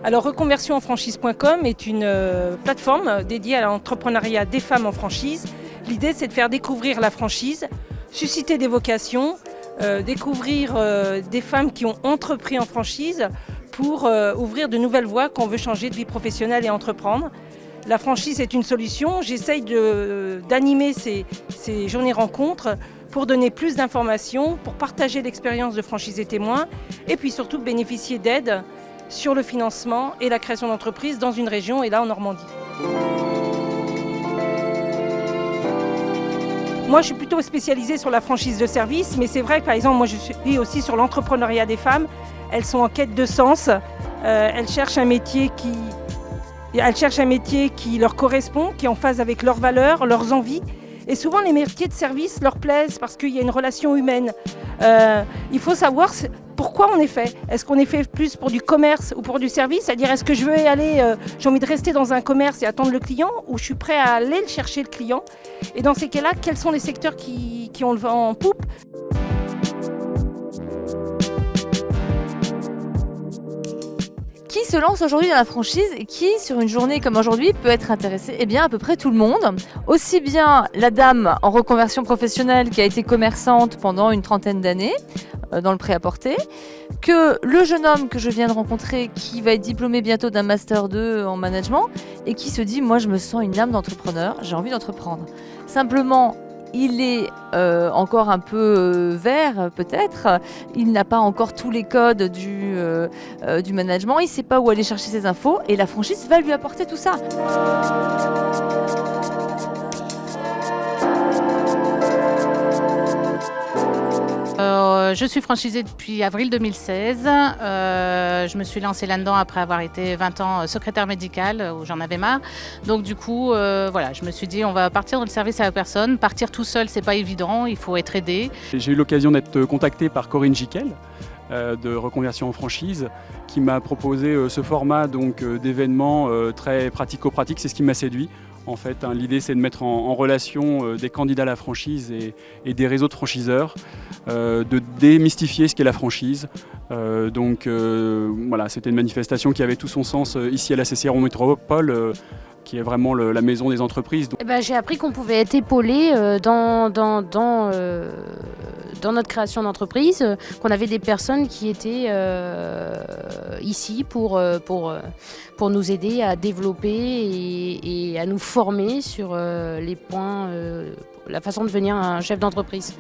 Alors reconversionenfranchise.com est une plateforme dédiée à l'entrepreneuriat des femmes en franchise. L'idée, c'est de faire découvrir la franchise, susciter des vocations, découvrir des femmes qui ont entrepris en franchise pour ouvrir de nouvelles voies quand on veut changer de vie professionnelle et entreprendre. La franchise est une solution. J'essaye d'animer ces journées rencontres pour donner plus d'informations, pour partager l'expérience de franchisés témoins et puis surtout bénéficier d'aide sur le financement et la création d'entreprises dans une région et là en Normandie. Moi, je suis plutôt spécialisée sur la franchise de service, mais c'est vrai que par exemple, moi je suis aussi sur l'entrepreneuriat des femmes. Elles sont en quête de sens, elles cherchent un métier qui leur correspond, qui est en phase avec leurs valeurs, leurs envies. Et souvent, les métiers de service leur plaisent parce qu'il y a une relation humaine. Il faut savoir pourquoi on est fait. Est-ce qu'on est fait plus pour du commerce ou pour du service? C'est-à-dire, est-ce que je veux aller, j'ai envie de rester dans un commerce et attendre le client, ou je suis prêt à aller chercher le client? Et dans ces cas-là, quels sont les secteurs qui ont le vent en poupe? Qui se lance aujourd'hui dans la franchise et qui, sur une journée comme aujourd'hui, peut être intéressé? Eh bien, à peu près tout le monde. Aussi bien la dame en reconversion professionnelle qui a été commerçante pendant une trentaine d'années dans le prêt-à-porter, que le jeune homme que je viens de rencontrer qui va être diplômé bientôt d'un Master 2 en management et qui se dit « moi, je me sens une âme d'entrepreneur, j'ai envie d'entreprendre ». Simplement, il est encore un peu vert peut-être, il n'a pas encore tous les codes du management, il ne sait pas où aller chercher ses infos et la franchise va lui apporter tout ça. Je suis franchisée depuis avril 2016. Je me suis lancée là-dedans après avoir été 20 ans secrétaire médicale où j'en avais marre. Donc du coup, voilà, je me suis dit on va partir dans le service à la personne. Partir tout seul, c'est pas évident, il faut être aidé. J'ai eu l'occasion d'être contacté par Corinne Jiquel de Reconversion en franchise qui m'a proposé ce format d'événements très pratico-pratique. C'est ce qui m'a séduit. En fait, l'idée, c'est de mettre en relation des candidats à la franchise et des réseaux de franchiseurs, de démystifier ce qu'est la franchise. Voilà, c'était une manifestation qui avait tout son sens ici à la CCR Métropole, qui est vraiment la maison des entreprises. J'ai appris qu'on pouvait être épaulé dans notre création d'entreprise, qu'on avait des personnes qui étaient ici pour nous aider à développer et à nous former sur les points, la façon de devenir un chef d'entreprise.